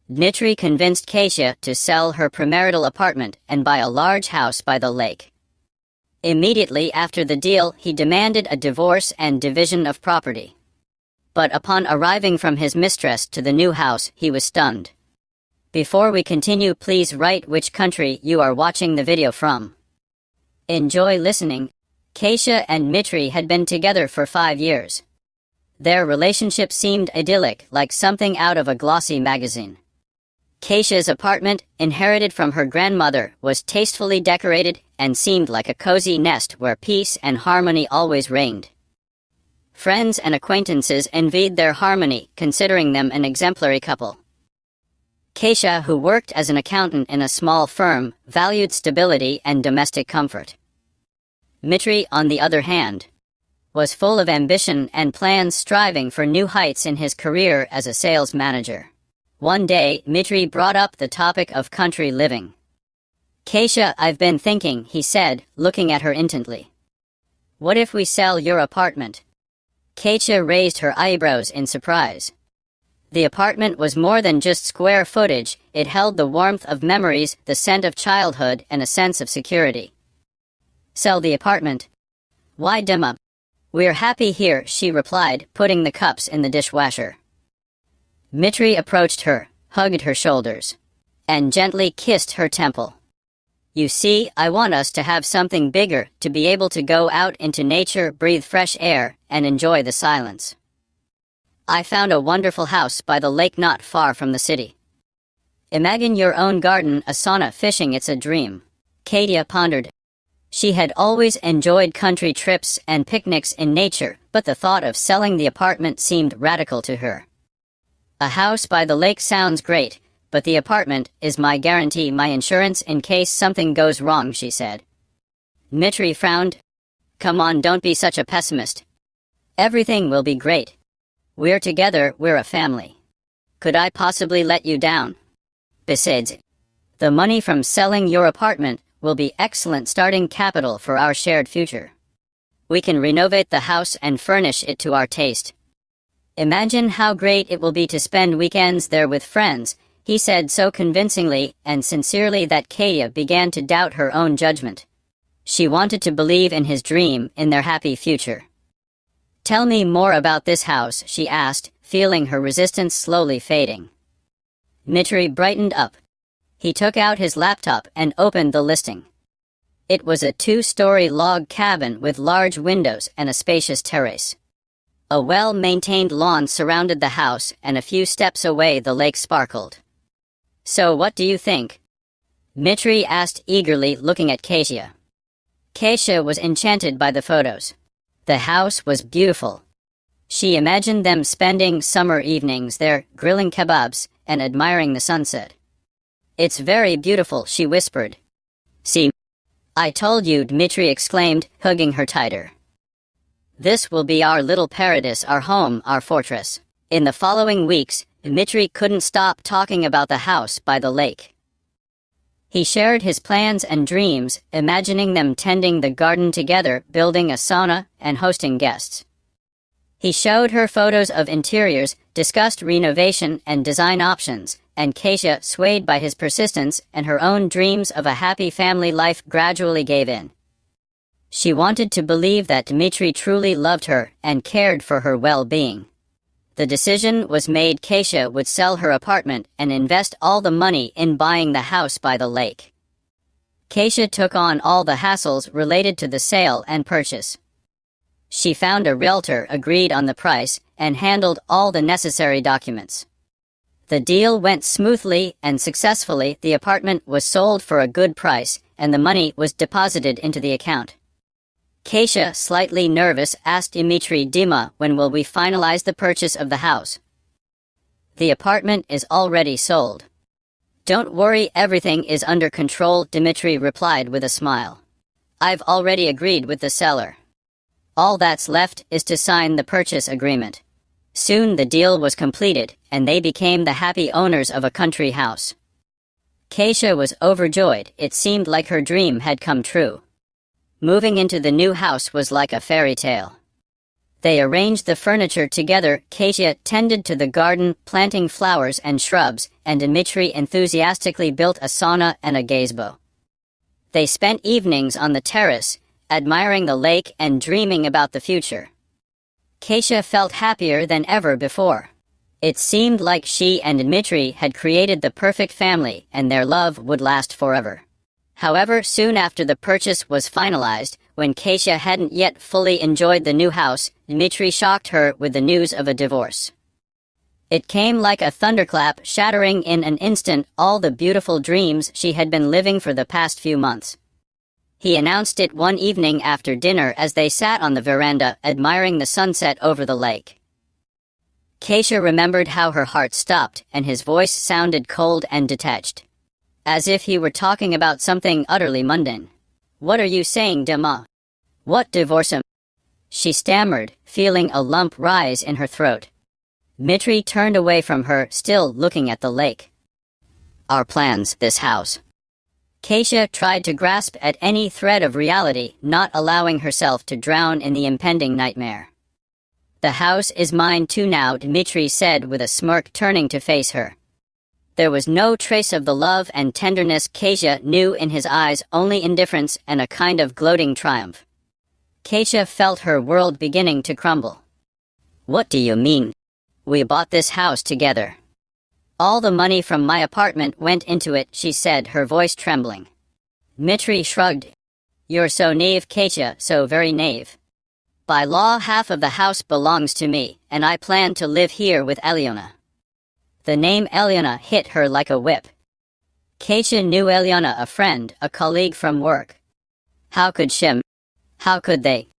Dmitry convinced Katya to sell her premarital apartment and buy a large house by the lake. Immediately after the deal, he demanded a divorce and division of property. But upon arriving from his mistress to the new house, he was stunned. Before we continue, please write which country you are watching the video from. Enjoy listening. Katya and Dmitry had been together for 5 years. Their relationship seemed idyllic, like something out of a glossy magazine. Katya's apartment, inherited from her grandmother, was tastefully decorated and seemed like a cozy nest where peace and harmony always reigned. Friends and acquaintances envied their harmony, considering them an exemplary couple. Katya, who worked as an accountant in a small firm, valued stability and domestic comfort. Dmitry, on the other hand, was full of ambition and plans, striving for new heights in his career as a sales manager. One day, Dmitry brought up the topic of country living. "Katya, I've been thinking," he said, looking at her intently. "What if we sell your apartment?" Katya raised her eyebrows in surprise. The apartment was more than just square footage. It held the warmth of memories, the scent of childhood, and a sense of security. "Sell the apartment? Why, Dima? We're happy here," she replied, putting the cups in the dishwasher. Dmitry approached her, hugged her shoulders, and gently kissed her temple. "You see, I want us to have something bigger, to be able to go out into nature, breathe fresh air, and enjoy the silence. I found a wonderful house by the lake not far from the city. Imagine your own garden, a sauna, fishing, it's a dream." Katya pondered. She had always enjoyed country trips and picnics in nature, but the thought of selling the apartment seemed radical to her. "A house by the lake sounds great, but the apartment is my guarantee, my insurance in case something goes wrong," she said. Dmitry frowned. "Come on, don't be such a pessimist. Everything will be great. We're together, we're a family. Could I possibly let you down? Besides, the money from selling your apartment will be excellent starting capital for our shared future. We can renovate the house and furnish it to our taste. Imagine how great it will be to spend weekends there with friends," he said so convincingly and sincerely that Katya began to doubt her own judgment. She wanted to believe in his dream, in their happy future. "Tell me more about this house," she asked, feeling her resistance slowly fading. Dmitry brightened up. He took out his laptop and opened the listing. It was a 2-story log cabin with large windows and a spacious terrace. A well-maintained lawn surrounded the house, and a few steps away the lake sparkled. "So what do you think?" Dmitry asked eagerly, looking at Katya. Katya was enchanted by the photos. The house was beautiful. She imagined them spending summer evenings there, grilling kebabs and admiring the sunset. "It's very beautiful," she whispered. "See, I told you," Dmitry exclaimed, hugging her tighter. "This will be our little paradise, our home, our fortress." In the following weeks, Dmitry couldn't stop talking about the house by the lake. He shared his plans and dreams, imagining them tending the garden together, building a sauna, and hosting guests. He showed her photos of interiors, discussed renovation and design options, and Katya, swayed by his persistence and her own dreams of a happy family life, gradually gave in. She wanted to believe that Dmitry truly loved her and cared for her well-being. The decision was made: Katya would sell her apartment and invest all the money in buying the house by the lake. Katya took on all the hassles related to the sale and purchase. She found a realtor, agreed on the price, and handled all the necessary documents. The deal went smoothly and successfully. The apartment was sold for a good price, and the money was deposited into the account. Katya, slightly nervous, asked Dmitry, "Dima, when will we finalize the purchase of the house?" "The apartment is already sold. Don't worry, everything is under control," Dmitry replied with a smile. "I've already agreed with the seller. All that's left is to sign the purchase agreement." Soon the deal was completed, and they became the happy owners of a country house. Katya was overjoyed. It seemed like her dream had come true. Moving into the new house was like a fairy tale. They arranged the furniture together. Katya tended to the garden, planting flowers and shrubs, and Dmitry enthusiastically built a sauna and a gazebo. They spent evenings on the terrace, admiring the lake and dreaming about the future. Katya felt happier than ever before. It seemed like she and Dmitry had created the perfect family and their love would last forever. However, soon after the purchase was finalized, when Katya hadn't yet fully enjoyed the new house, Dmitry shocked her with the news of a divorce. It came like a thunderclap, shattering in an instant all the beautiful dreams she had been living for the past few months. He announced it one evening after dinner as they sat on the veranda admiring the sunset over the lake. Katya remembered how her heart stopped and his voice sounded cold and detached, as if he were talking about something utterly mundane. "What are you saying, Dima? What divorce?" She stammered, feeling a lump rise in her throat. Dmitry turned away from her, still looking at the lake. "Our plans, this house." Katya tried to grasp at any thread of reality, not allowing herself to drown in the impending nightmare. "The house is mine too now," Dmitry said with a smirk, turning to face her. There was no trace of the love and tenderness Katya knew in his eyes, only indifference and a kind of gloating triumph. Katya felt her world beginning to crumble. "What do you mean? We bought this house together. All the money from my apartment went into it," she said, her voice trembling. Dmitry shrugged. "You're so naive, Katya, so very naive. By law, half of the house belongs to me, and I plan to live here with Elyona." The name Elyona hit her like a whip. Katya knew Elyona, a friend, a colleague from work. How could she? How could they?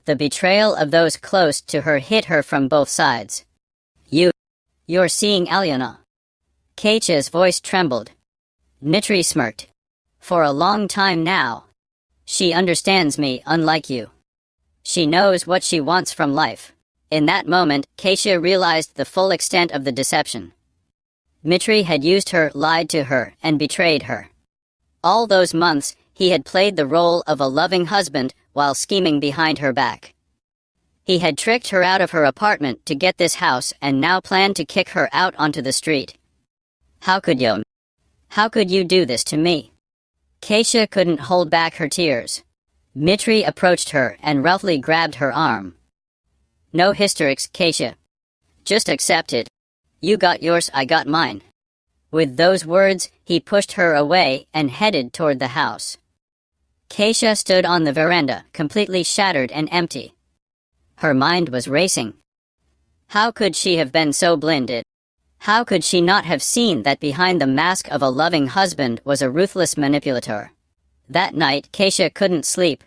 The betrayal of those close to her hit her from both sides. You're seeing Elyona." Katya's voice trembled. Dmitry smirked. "For a long time now. She understands me, unlike you. She knows what she wants from life." In that moment, Katya realized the full extent of the deception. Dmitry had used her, lied to her, and betrayed her. All those months, he had played the role of a loving husband while scheming behind her back. He had tricked her out of her apartment to get this house and now planned to kick her out onto the street. How could you? How could you do this to me?" Katya couldn't hold back her tears. Dmitry approached her and roughly grabbed her arm. "No hysterics, Katya. Just accept it. You got yours, I got mine." With those words, he pushed her away and headed toward the house. Katya stood on the veranda, completely shattered and empty. Her mind was racing. How could she have been so blinded? How could she not have seen that behind the mask of a loving husband was a ruthless manipulator? That night, Katya couldn't sleep.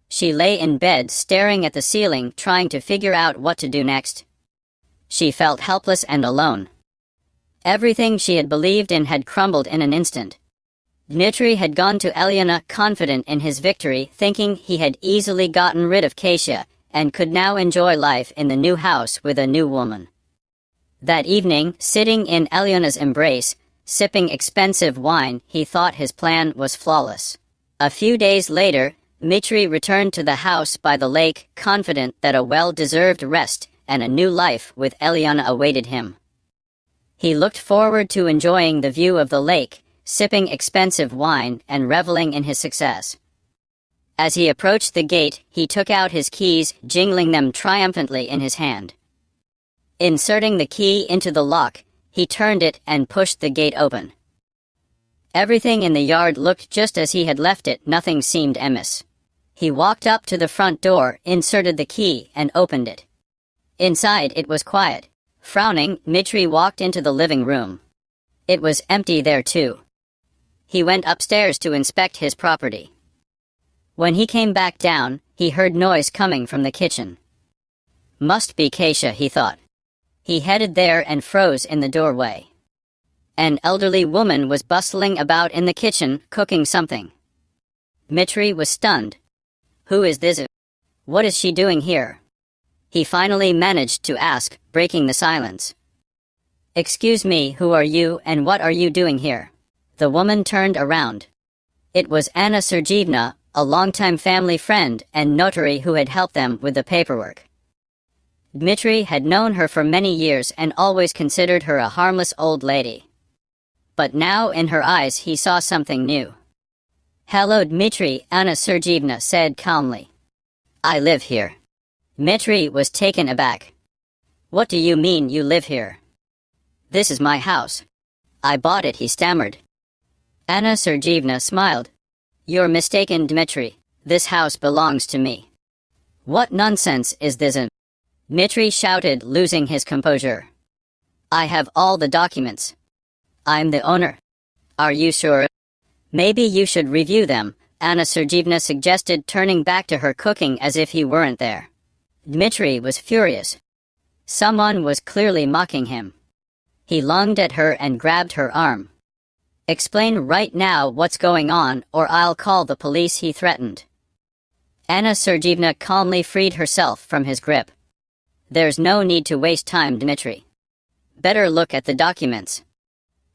She lay in bed, staring at the ceiling, trying to figure out what to do next. She felt helpless and alone. Everything she had believed in had crumbled in an instant. Dmitry had gone to Elyona confident in his victory, thinking he had easily gotten rid of Katya and could now enjoy life in the new house with a new woman. That evening, sitting in Elyona's embrace, sipping expensive wine, he thought his plan was flawless. A few days later, Dmitry returned to the house by the lake, confident that a well-deserved rest and a new life with Elyona awaited him. He looked forward to enjoying the view of the lake, sipping expensive wine and reveling in his success. As he approached the gate, he took out his keys, jingling them triumphantly in his hand. Inserting the key into the lock, he turned it and pushed the gate open. Everything in the yard looked just as he had left it, nothing seemed amiss. He walked up to the front door, inserted the key, and opened it. Inside, it was quiet. Frowning, Dmitry walked into the living room. It was empty there too. He went upstairs to inspect his property. When he came back down, he heard noise coming from the kitchen. Must be Katya, he thought. He headed there and froze in the doorway. An elderly woman was bustling about in the kitchen, cooking something. Dmitry was stunned. Who is this? What is she doing here? He finally managed to ask, breaking the silence. Excuse me, who are you and what are you doing here? The woman turned around. It was Anna Sergeyevna, a longtime family friend and notary who had helped them with the paperwork. Dmitri had known her for many years and always considered her a harmless old lady. But now in her eyes he saw something new. "Hello, Dmitri," Anna Sergeyevna said calmly. "I live here." Dmitri was taken aback. "What do you mean you live here?" "This is my house. I bought it," he stammered. Anna Sergeyevna smiled. "You're mistaken, Dmitri. This house belongs to me." "What nonsense is this?" Dmitri shouted, losing his composure. "I have all the documents. I'm the owner." "Are you sure?" "Maybe you should review them," Anna Sergeyevna suggested, turning back to her cooking as if he weren't there. Dmitri was furious. Someone was clearly mocking him. He lunged at her and grabbed her arm. "Explain right now what's going on, or I'll call the police," he threatened. Anna Sergeyevna calmly freed herself from his grip. "There's no need to waste time, Dmitri. Better look at the documents."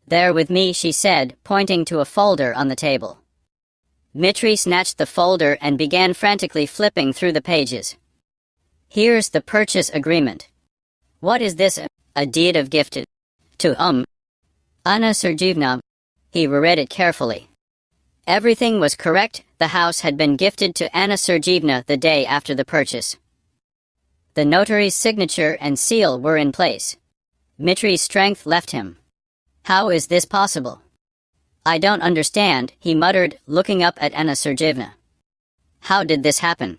"They're with me," she said, pointing to a folder on the table. Dmitri snatched the folder and began frantically flipping through the pages. "Here's the purchase agreement." "What is this? A deed of gift to Anna Sergeyevna?" He reread it carefully. Everything was correct. The house had been gifted to Anna Sergeyevna the day after the purchase. The notary's signature and seal were in place. Dmitri's strength left him. "How is this possible?" "I don't understand," he muttered, looking up at Anna Sergeyevna. "How did this happen?"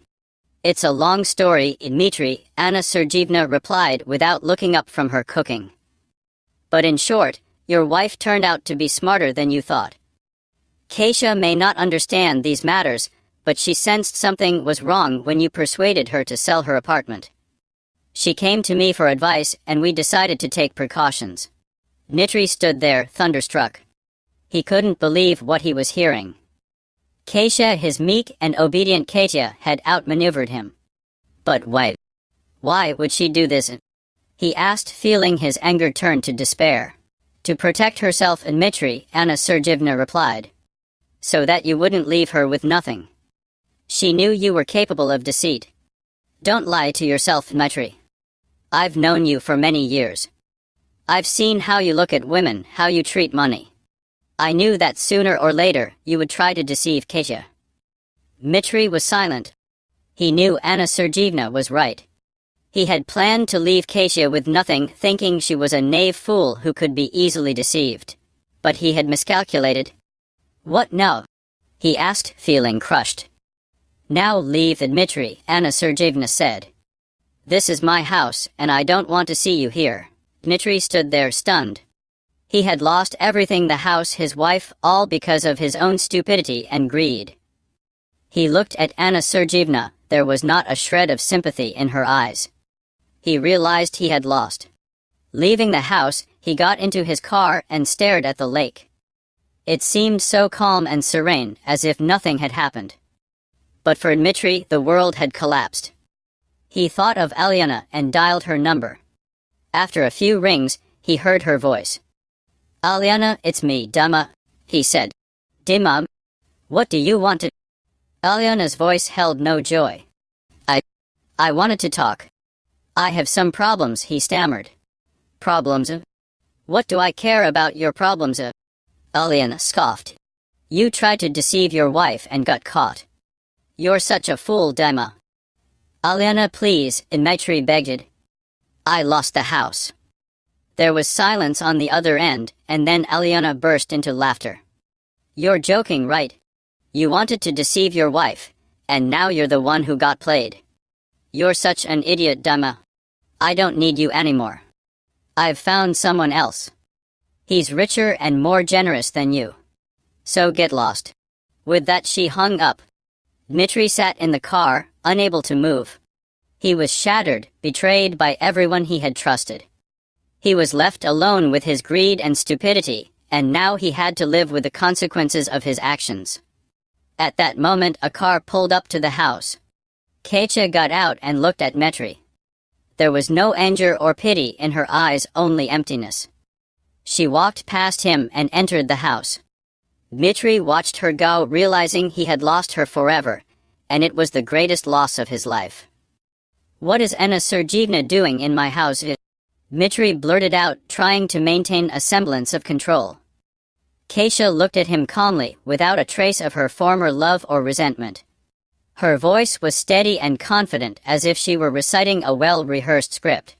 "It's a long story, Dmitri," Anna Sergeyevna replied without looking up from her cooking. "But in short, your wife turned out to be smarter than you thought. Katya may not understand these matters, but she sensed something was wrong when you persuaded her to sell her apartment. She came to me for advice, and we decided to take precautions." Dmitri stood there, thunderstruck. He couldn't believe what he was hearing. Katya, his meek and obedient Katya, had outmaneuvered him. But why? Why would she do this? He asked, feeling his anger turn to despair. "To protect herself, Dmitri," Anna Sergeyevna replied. "So that you wouldn't leave her with nothing. She knew you were capable of deceit. Don't lie to yourself, Dmitri. I've known you for many years. I've seen how you look at women, how you treat money. I knew that sooner or later you would try to deceive Katya." Dmitri was silent. He knew Anna Sergeyevna was right. He had planned to leave Katya with nothing, thinking she was a knave fool who could be easily deceived. But he had miscalculated. "What now?" he asked, feeling crushed. "Now leave, Dmitri," Anna Sergeyevna said. "This is my house, and I don't want to see you here." Dmitri stood there stunned. He had lost everything, the house, his wife, all because of his own stupidity and greed. He looked at Anna Sergeyevna. There was not a shred of sympathy in her eyes. He realized he had lost. Leaving the house, he got into his car and stared at the lake. It seemed so calm and serene, as if nothing had happened. But for Dmitri, the world had collapsed. He thought of Alyona and dialed her number. After a few rings, he heard her voice. "Alyona, it's me, Dima," he said. "Dima? What do you want to—" Alyona's voice held no joy. I wanted to talk. I have some problems," he stammered. "Problems? What do I care about your problems?" Alyona scoffed. "You tried to deceive your wife and got caught. You're such a fool, Dima." "Alyona, please," Dmitri begged. "I lost the house." There was silence on the other end, and then Alyona burst into laughter. "You're joking, right? You wanted to deceive your wife, and now you're the one who got played. You're such an idiot, Dima. I don't need you anymore. I've found someone else. He's richer and more generous than you. So get lost." With that she hung up. Dmitri sat in the car, unable to move. He was shattered, betrayed by everyone he had trusted. He was left alone with his greed and stupidity, and now he had to live with the consequences of his actions. At that moment a car pulled up to the house. Katya got out and looked at Dmitri. There was no anger or pity in her eyes, only emptiness. She walked past him and entered the house. Dmitri watched her go, realizing he had lost her forever, and it was the greatest loss of his life. What is Anna Sergeyevna doing in my house? Dmitri blurted out, trying to maintain a semblance of control. Katya looked at him calmly, without a trace of her former love or resentment. Her voice was steady and confident, as if she were reciting a well-rehearsed script.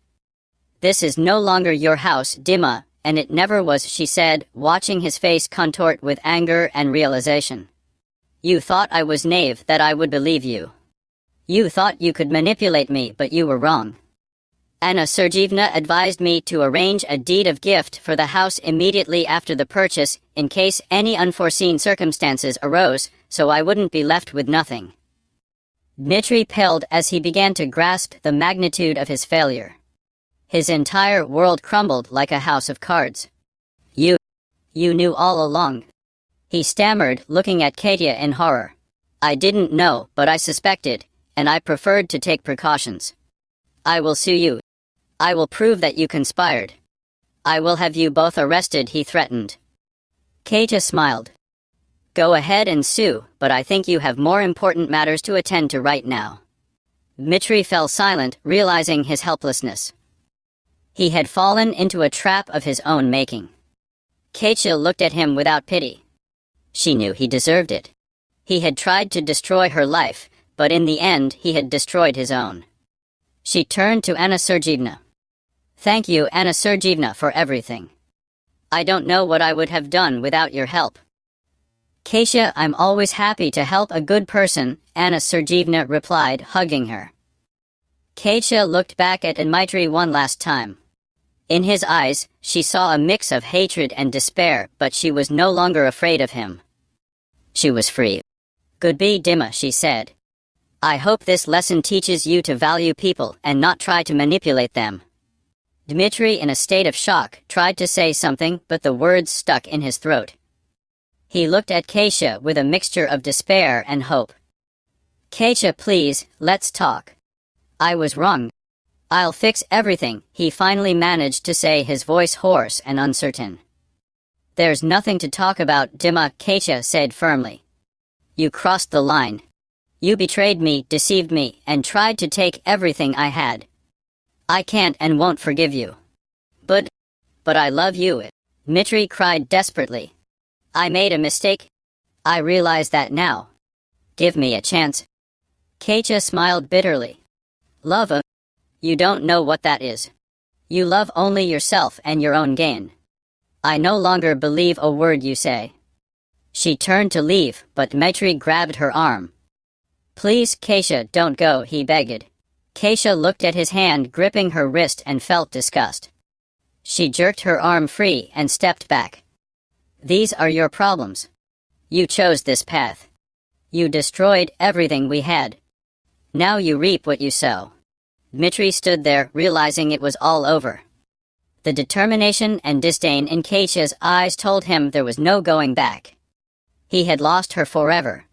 "This is no longer your house, Dima, and it never was," she said, watching his face contort with anger and realization. "You thought I was naive, that I would believe you. You thought you could manipulate me, but you were wrong. Anna Sergeyevna advised me to arrange a deed of gift for the house immediately after the purchase, in case any unforeseen circumstances arose, so I wouldn't be left with nothing." Dmitri paled as he began to grasp the magnitude of his failure. His entire world crumbled like a house of cards. You knew all along," he stammered, looking at Katya in horror. "I didn't know, but I suspected, and I preferred to take precautions. I will sue you. I will prove that you conspired. I will have you both arrested," he threatened. Katya smiled. "Go ahead and sue, but I think you have more important matters to attend to right now." Dmitri fell silent, realizing his helplessness. He had fallen into a trap of his own making. Katya looked at him without pity. She knew he deserved it. He had tried to destroy her life, but in the end he had destroyed his own. She turned to Anna Sergeyevna. "Thank you, Anna Sergeyevna, for everything. I don't know what I would have done without your help." "Katya, I'm always happy to help a good person," Anna Sergeyevna replied, hugging her. Katya looked back at Dmitri one last time. In his eyes, she saw a mix of hatred and despair, but she was no longer afraid of him. She was free. "Goodbye, Dima," she said. "I hope this lesson teaches you to value people and not try to manipulate them." Dmitri, in a state of shock, tried to say something, but the words stuck in his throat. He looked at Katya with a mixture of despair and hope. "Katya, please, let's talk. I was wrong. I'll fix everything," he finally managed to say, his voice hoarse and uncertain. "There's nothing to talk about, Dima," Katya said firmly. "You crossed the line. You betrayed me, deceived me, and tried to take everything I had. I can't and won't forgive you. But I love you," Dmitri cried desperately. "I made a mistake. I realize that now. Give me a chance." Katya smiled bitterly. "Love? You don't know what that is. You love only yourself and your own gain. I no longer believe a word you say." She turned to leave, but Dmitri grabbed her arm. "Please, Katya, don't go," he begged. Katya looked at his hand gripping her wrist and felt disgust. She jerked her arm free and stepped back. "These are your problems. You chose this path. You destroyed everything we had. Now you reap what you sow." Dmitri stood there, realizing it was all over. The determination and disdain in Katya's eyes told him there was no going back. He had lost her forever.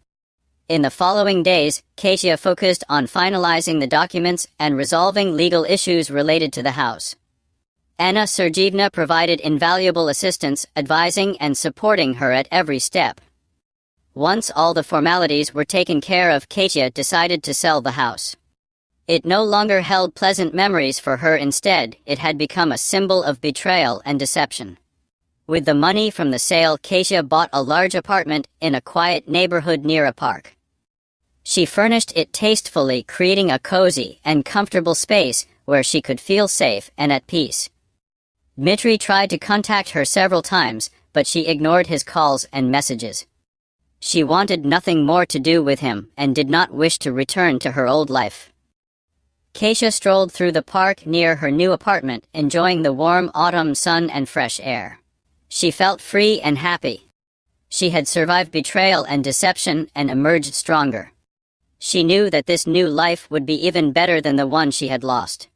In the following days, Katya focused on finalizing the documents and resolving legal issues related to the house. Anna Sergeyevna provided invaluable assistance, advising and supporting her at every step. Once all the formalities were taken care of, Katya decided to sell the house. It no longer held pleasant memories for her. Instead, it had become a symbol of betrayal and deception. With the money from the sale, Katya bought a large apartment in a quiet neighborhood near a park. She furnished it tastefully, creating a cozy and comfortable space where she could feel safe and at peace. Dmitri tried to contact her several times, but she ignored his calls and messages. She wanted nothing more to do with him and did not wish to return to her old life. Katya strolled through the park near her new apartment, enjoying the warm autumn sun and fresh air. She felt free and happy. She had survived betrayal and deception and emerged stronger. She knew that this new life would be even better than the one she had lost.